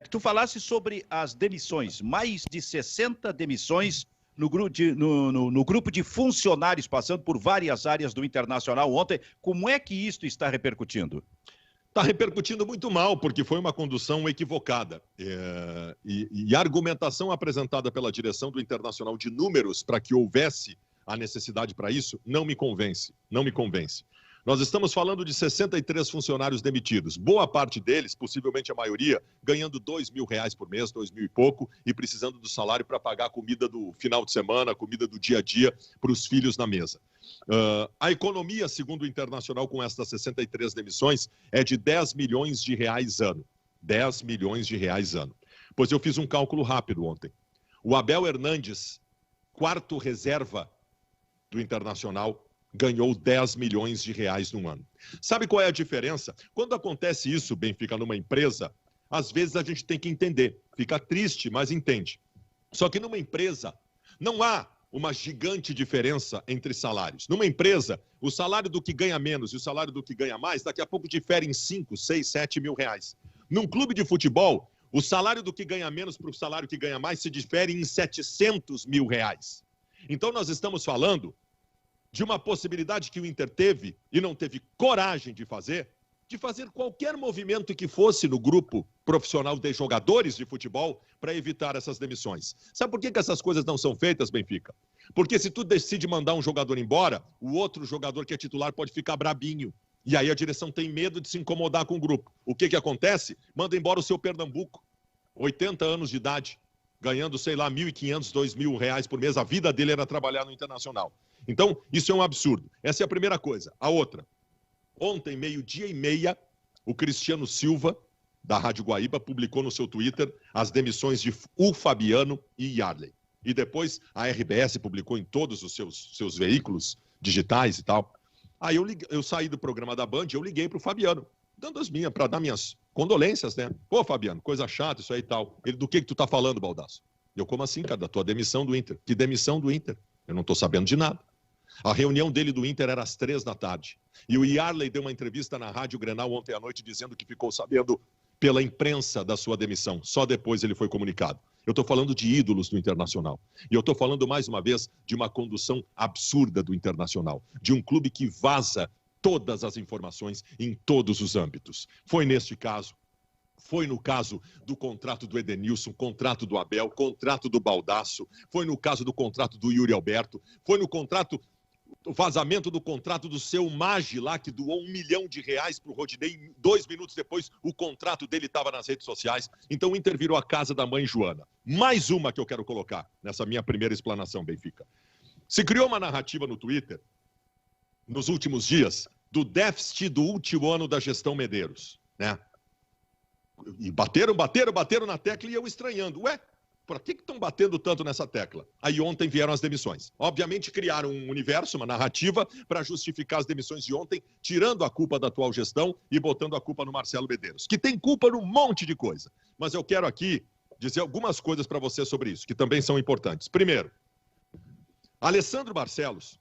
que tu falasse sobre as demissões, mais de 60 demissões no grupo de funcionários, passando por várias áreas do Internacional ontem. Como é que isto está repercutindo? Está repercutindo muito mal, porque foi uma condução equivocada. E a argumentação apresentada pela direção do Internacional de números para que houvesse a necessidade para isso, não me convence, não me convence. Nós estamos falando de 63 funcionários demitidos, boa parte deles, possivelmente a maioria, ganhando R$2.000 por mês, 2.000 e pouco, e precisando do salário para pagar a comida do final de semana, a comida do dia a dia para os filhos na mesa. A economia, segundo o Internacional, com estas 63 demissões, é de R$10 milhões ano. R$10 milhões ano. Pois eu fiz um cálculo rápido ontem. O Abel Hernandes, quarto reserva do Internacional, ganhou R$10 milhões num ano. Sabe qual é a diferença? Quando acontece isso, Benfica, numa empresa, às vezes a gente tem que entender. Fica triste, mas entende. Só que numa empresa não há uma gigante diferença entre salários. Numa empresa, o salário do que ganha menos e o salário do que ganha mais, daqui a pouco difere em 5, 6, 7 mil reais. Num clube de futebol, o salário do que ganha menos para o salário que ganha mais se difere em 700 mil reais. Então nós estamos falando de uma possibilidade que o Inter teve e não teve coragem de fazer qualquer movimento que fosse no grupo profissional de jogadores de futebol para evitar essas demissões. Sabe por que essas coisas não são feitas, Benfica? Porque se tu decide mandar um jogador embora, o outro jogador que é titular pode ficar brabinho. E aí a direção tem medo de se incomodar com o grupo. O que acontece? Manda embora o seu Pernambuco, 80 anos de idade, ganhando, sei lá, R$1.500, R$2.000 por mês. A vida dele era trabalhar no Internacional. Então, isso é um absurdo. Essa é a primeira coisa. A outra, ontem, 12h30, o Cristiano Silva, da Rádio Guaíba, publicou no seu Twitter as demissões de Fabiano e Yarley. E depois a RBS publicou em todos os seus veículos digitais e tal. Aí eu saí do programa da Band e eu liguei para o Fabiano, para dar minhas condolências, né? Pô, Fabiano, coisa chata isso aí e tal. Ele, do que tu tá falando, Baldasso? Eu, como assim, cara? Da tua demissão do Inter. Que demissão do Inter? Eu não tô sabendo de nada. A reunião dele do Inter era às 3h. E o Yarley deu uma entrevista na Rádio Grenal ontem à noite dizendo que ficou sabendo pela imprensa da sua demissão. Só depois ele foi comunicado. Eu estou falando de ídolos do Internacional. E eu estou falando, mais uma vez, de uma condução absurda do Internacional. De um clube que vaza todas as informações em todos os âmbitos. Foi neste caso. Foi no caso do contrato do Edenilson, contrato do Abel, contrato do Baldasso. Foi no caso do contrato do Yuri Alberto. Foi no o vazamento do contrato do seu Maggi lá, que doou R$1 milhão para o Rodinei. 2 minutos depois, o contrato dele estava nas redes sociais. Então o Inter virou a casa da mãe Joana. Mais uma que eu quero colocar nessa minha primeira explanação, Benfica. Se criou uma narrativa no Twitter, nos últimos dias, do déficit do último ano da gestão Medeiros, né? E bateram na tecla e eu estranhando. Ué, por que estão batendo tanto nessa tecla? Aí ontem vieram as demissões. Obviamente criaram um universo, uma narrativa, para justificar as demissões de ontem, tirando a culpa da atual gestão e botando a culpa no Marcelo Medeiros, que tem culpa num monte de coisa. Mas eu quero aqui dizer algumas coisas para você sobre isso, que também são importantes. Primeiro, Alessandro Barcelos,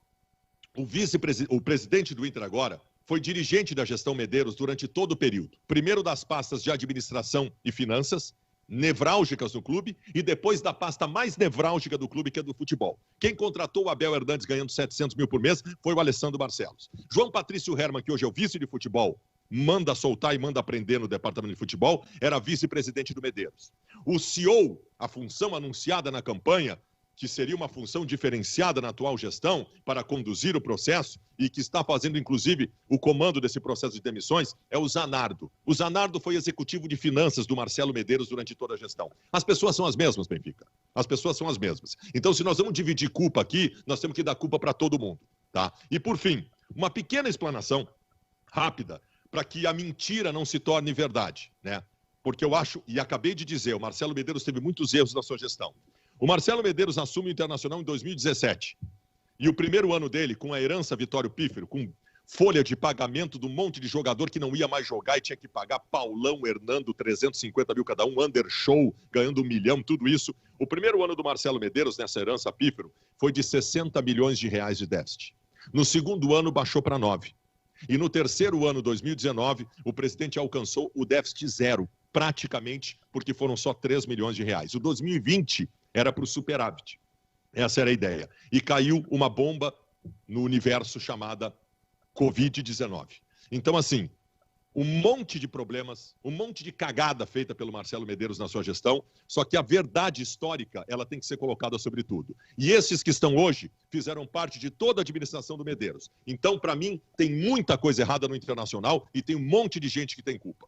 o presidente do Inter agora, foi dirigente da gestão Medeiros durante todo o período. Primeiro das pastas de administração e finanças, nevrálgicas no clube, e depois da pasta mais nevrálgica do clube, que é do futebol. Quem contratou o Abel Hernandes ganhando 700 mil por mês foi o Alessandro Barcelos. João Patrício Herman, que hoje é o vice de futebol, manda soltar e manda prender no departamento de futebol, era vice-presidente do Medeiros. O CEO, a função anunciada na campanha, que seria uma função diferenciada na atual gestão para conduzir o processo e que está fazendo, inclusive, o comando desse processo de demissões, é o Zanardo. O Zanardo foi executivo de finanças do Marcelo Medeiros durante toda a gestão. As pessoas são as mesmas, Benfica. As pessoas são as mesmas. Então, se nós vamos dividir culpa aqui, nós temos que dar culpa para todo mundo, tá? E, por fim, uma pequena explanação rápida para que a mentira não se torne verdade, né? Porque eu acho, e acabei de dizer, o Marcelo Medeiros teve muitos erros na sua gestão. O Marcelo Medeiros assume o Internacional em 2017. E o primeiro ano dele, com a herança Vitório Pífero, com folha de pagamento de um monte de jogador que não ia mais jogar e tinha que pagar Paulão, Hernando, 350 mil cada um, Undershow, ganhando 1 milhão, tudo isso. O primeiro ano do Marcelo Medeiros, nessa herança Pífero, foi de 60 milhões de reais de déficit. No segundo ano, baixou para 9. E no terceiro ano, 2019, o presidente alcançou o déficit zero, praticamente, porque foram só 3 milhões de reais. O 2020 era para o superávit. Essa era a ideia. E caiu uma bomba no universo chamada Covid-19. Então, assim, um monte de problemas, um monte de cagada feita pelo Marcelo Medeiros na sua gestão, só que a verdade histórica, ela tem que ser colocada sobre tudo. E esses que estão hoje fizeram parte de toda a administração do Medeiros. Então, para mim, tem muita coisa errada no Internacional e tem um monte de gente que tem culpa.